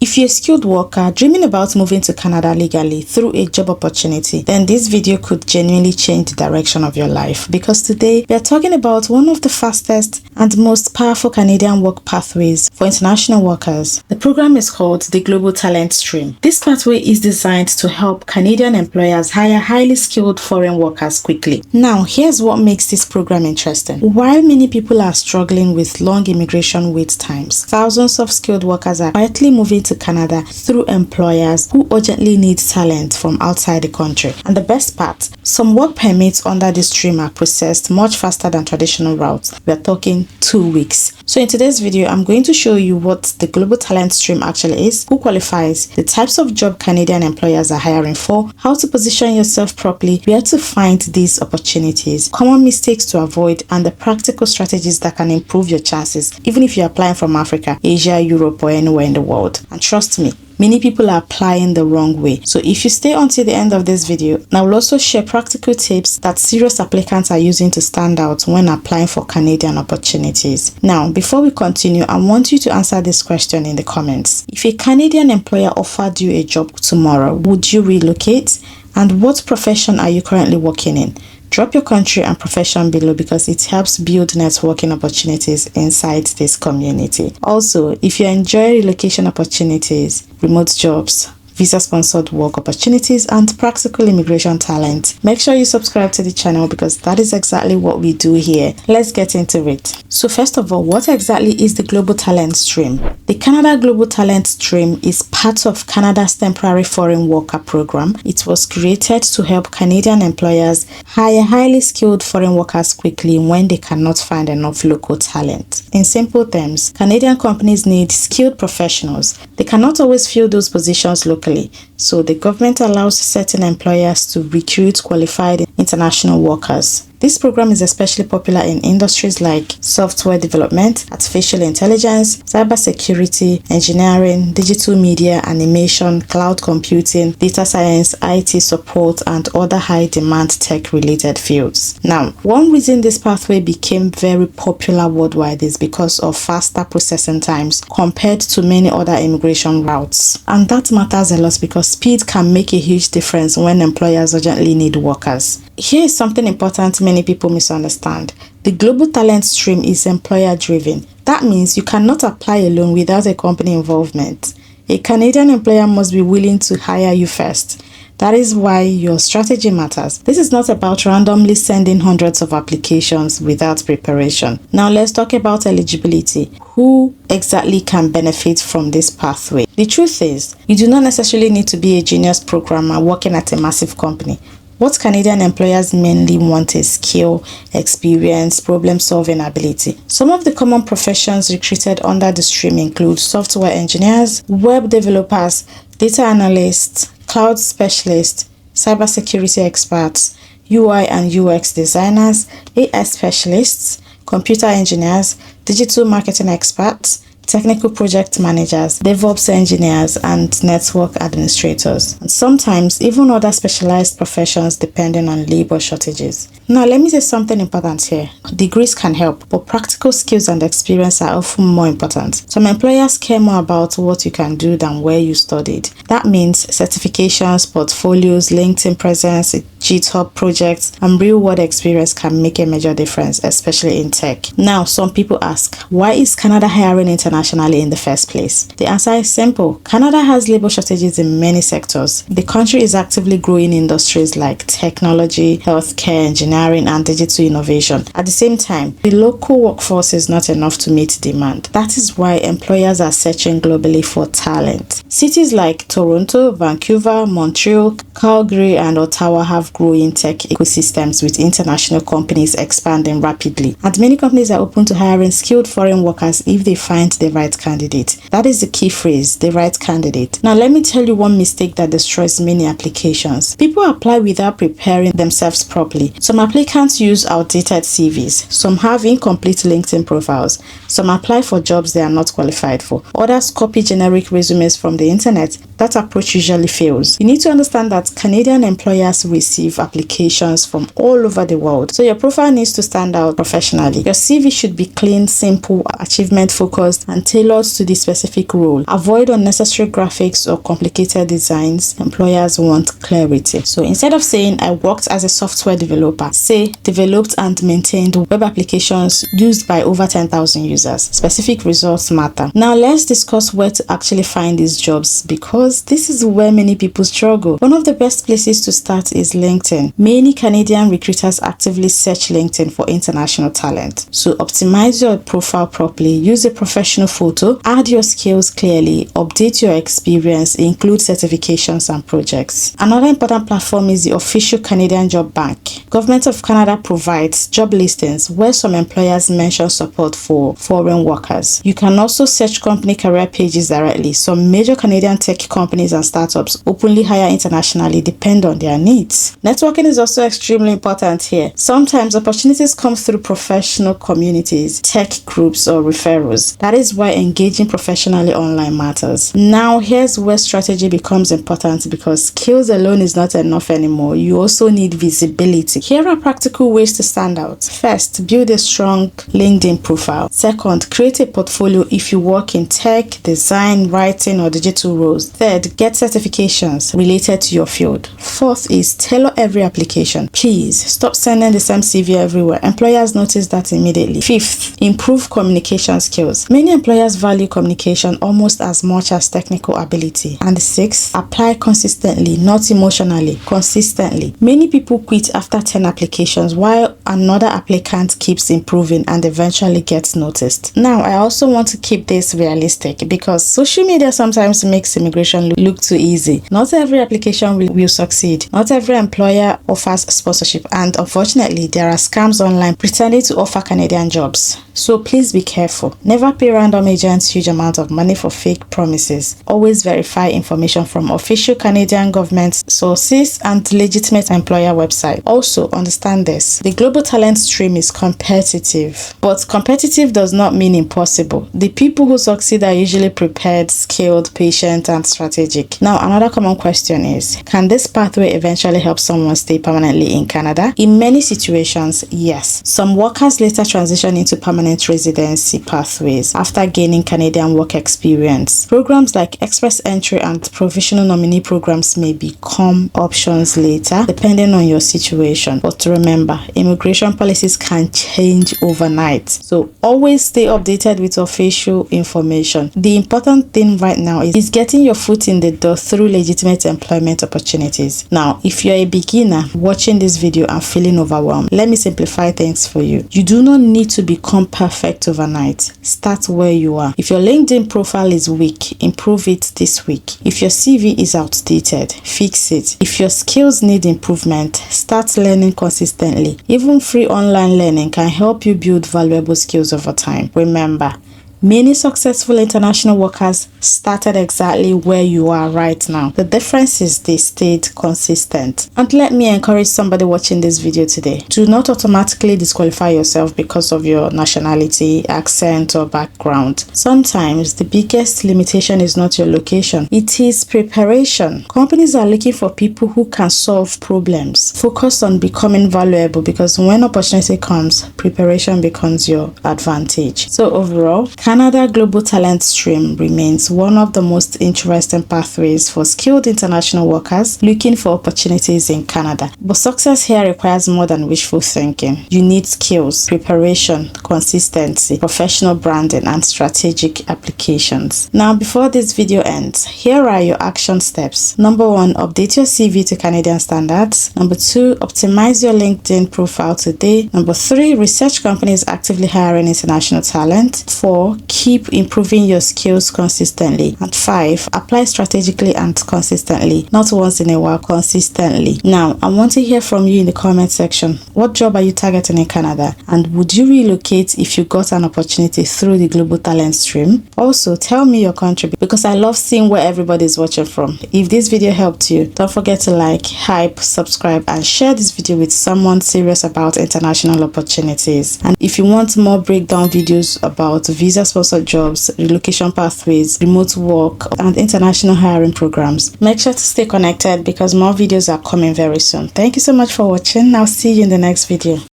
If you're a skilled worker dreaming about moving to Canada legally through a job opportunity, then this video could genuinely change the direction of your life, because today we are talking about one of the fastest and most powerful Canadian work pathways for international workers. The program is called the Global Talent Stream. This pathway is designed to help Canadian employers hire highly skilled foreign workers quickly. Now, here's what makes this program interesting. While many people are struggling with long immigration wait times, thousands of skilled workers are quietly moving to Canada through employers who urgently need talent from outside the country. And the best part, some work permits under this stream are processed much faster than traditional routes. We are talking 2 weeks. So in today's video, I'm going to show you what the Global Talent Stream actually is, who qualifies, the types of job Canadian employers are hiring for, how to position yourself properly, where to find these opportunities, common mistakes to avoid, and the practical strategies that can improve your chances, even if you're applying from Africa, Asia, Europe, or anywhere in the world. And trust me, many people are applying the wrong way. So if you stay until the end of this video, I will also share practical tips that serious applicants are using to stand out when applying for Canadian opportunities. Now, before we continue, I want you to answer this question in the comments. If a Canadian employer offered you a job tomorrow, would you relocate? And what profession are you currently working in? Drop your country and profession below, because it helps build networking opportunities inside this community. Also, if you enjoy relocation opportunities, remote jobs, visa-sponsored work opportunities, and practical immigration talent, make sure you subscribe to the channel, because that is exactly what we do here. Let's get into it. So first of all, what exactly is the Global Talent Stream? The Canada Global Talent Stream is part of Canada's temporary foreign worker program. It was created to help Canadian employers hire highly skilled foreign workers quickly when they cannot find enough local talent. In simple terms, Canadian companies need skilled professionals. They cannot always fill those positions locally, so the government allows certain employers to recruit qualified international workers. This program is especially popular in industries like software development, artificial intelligence, cybersecurity, engineering, digital media, animation, cloud computing, data science, IT support, and other high-demand tech-related fields. Now, one reason this pathway became very popular worldwide is because of faster processing times compared to many other immigration routes. And that matters a lot, because speed can make a huge difference when employers urgently need workers. Here is something important many people misunderstand. The Global Talent Stream is employer driven. That means you cannot apply alone without a company involvement. A Canadian employer must be willing to hire you first. That is why your strategy matters. This is not about randomly sending hundreds of applications without preparation. Now let's talk about eligibility. Who exactly can benefit from this pathway? The truth is, you do not necessarily need to be a genius programmer working at a massive company. What Canadian employers mainly want is skill, experience, problem-solving ability. Some of the common professions recruited under the stream include software engineers, web developers, data analysts, cloud specialists, cybersecurity experts, UI and UX designers, AI specialists, computer engineers, digital marketing experts, technical project managers, DevOps engineers, and network administrators, and sometimes even other specialized professions depending on labor shortages. Now, let me say something important here. Degrees can help, but practical skills and experience are often more important. Some employers care more about what you can do than where you studied. That means certifications, portfolios, LinkedIn presence, GitHub projects, and real-world experience can make a major difference, especially in tech. Now, some people ask, why is Canada hiring internationally in the first place? The answer is simple. Canada has labor shortages in many sectors. The country is actively growing industries like technology, healthcare, engineering, and digital innovation. At the same time, the local workforce is not enough to meet demand. That is why employers are searching globally for talent. Cities like Toronto, Vancouver, Montreal, Calgary, and Ottawa have growing tech ecosystems with international companies expanding rapidly. And many companies are open to hiring skilled foreign workers if they find the right candidate. That is the key phrase, the right candidate. Now, let me tell you one mistake that destroys many applications. People apply without preparing themselves properly. Some applicants use outdated CVs. Some have incomplete LinkedIn profiles. Some apply for jobs they are not qualified for. Others copy generic resumes from the internet. That approach usually fails. You need to understand that Canadian employers receive applications from all over the world, so your profile needs to stand out professionally. Your CV should be clean, simple, achievement focused, and tailored to the specific role. Avoid unnecessary graphics or complicated designs. Employers want clarity. So instead of saying I worked as a software developer, say developed and maintained web applications used by over 10,000 users. Specific results matter. Now let's discuss where to actually find these jobs, because this is where many people struggle. One of the best places to start is LinkedIn. Many Canadian recruiters actively search LinkedIn for international talent. So optimize your profile properly, use a professional photo, add your skills clearly, update your experience, include certifications and projects. Another important platform is the official Canadian Job Bank. Government of Canada provides job listings where some employers mention support for foreign workers. You can also search company career pages directly. Some major Canadian tech companies and startups openly hire internationally depend on their needs. Networking is also extremely important here. Sometimes opportunities come through professional communities, tech groups, or referrals. That is why engaging professionally online matters. Now, here's where strategy becomes important, because skills alone is not enough anymore. You also need visibility. Here are practical ways to stand out. First, build a strong LinkedIn profile. Second, create a portfolio if you work in tech, design, writing, or digital roles. Third, get certifications related to your field. Fourth is tailor every application. Please stop sending the same CV everywhere. Employers notice that immediately. Fifth, improve communication skills. Many employers value communication almost as much as technical ability. And sixth, apply consistently, not emotionally, consistently. Many people quit after 10 applications while another applicant keeps improving and eventually gets noticed. Now, I also want to keep this realistic, because social media sometimes makes immigration look too easy. Not every application will succeed. Not every employer offers sponsorship, and unfortunately, there are scams online pretending to offer Canadian jobs. So please be careful. Never pay random agents huge amounts of money for fake promises. Always verify information from official Canadian government sources and legitimate employer website. Also, understand this. The global talent stream is competitive, but competitive does not mean impossible. The people who succeed are usually prepared, skilled, patient, and strategic. Now, another common question is, can this pathway eventually help someone stay permanently in Canada? In many situations, yes. Some workers later transition into permanent residency pathways after gaining Canadian work experience. Programs like Express Entry and Provisional Nominee programs may become options later, depending on your situation. But remember, immigration policies can change overnight. So always stay updated with official information. The important thing right now is getting your foot in the door through legitimate employment opportunities. Now, if you're a beginner watching this video and feeling overwhelmed, let me simplify things for you. You do not need to become perfect overnight. Start where you are. If your LinkedIn profile is weak, improve it this week. If your CV is outdated, fix it. If your skills need improvement, start learning consistently. Even free online learning can help you build valuable skills over time. Remember, many successful international workers started exactly where you are right now. The difference is they stayed consistent. And let me encourage somebody watching this video today. Do not automatically disqualify yourself because of your nationality, accent, or background. Sometimes the biggest limitation is not your location. It is preparation. Companies are looking for people who can solve problems. Focus on becoming valuable, because when opportunity comes, preparation becomes your advantage. So overall, Canada Global Talent Stream remains one of the most interesting pathways for skilled international workers looking for opportunities in Canada. But success here requires more than wishful thinking. You need skills, preparation, consistency, professional branding, and strategic applications. Now, before this video ends, here are your action steps. Number 1, update your CV to Canadian standards. Number 2, optimize your LinkedIn profile today. Number 3, research companies actively hiring international talent. 4, keep improving your skills consistently. And 5, apply strategically and consistently, not once in a while, consistently. Now, I want to hear from you in the comment section. What job are you targeting in Canada? And would you relocate if you got an opportunity through the Global Talent Stream? Also, tell me your country, because I love seeing where everybody is watching from. If this video helped you, don't forget to like, hype, subscribe, and share this video with someone serious about international opportunities. And if you want more breakdown videos about visa sponsored jobs, relocation pathways, remote work, and international hiring programs, make sure to stay connected, because more videos are coming very soon. Thank you so much for watching. I'll see you in the next video.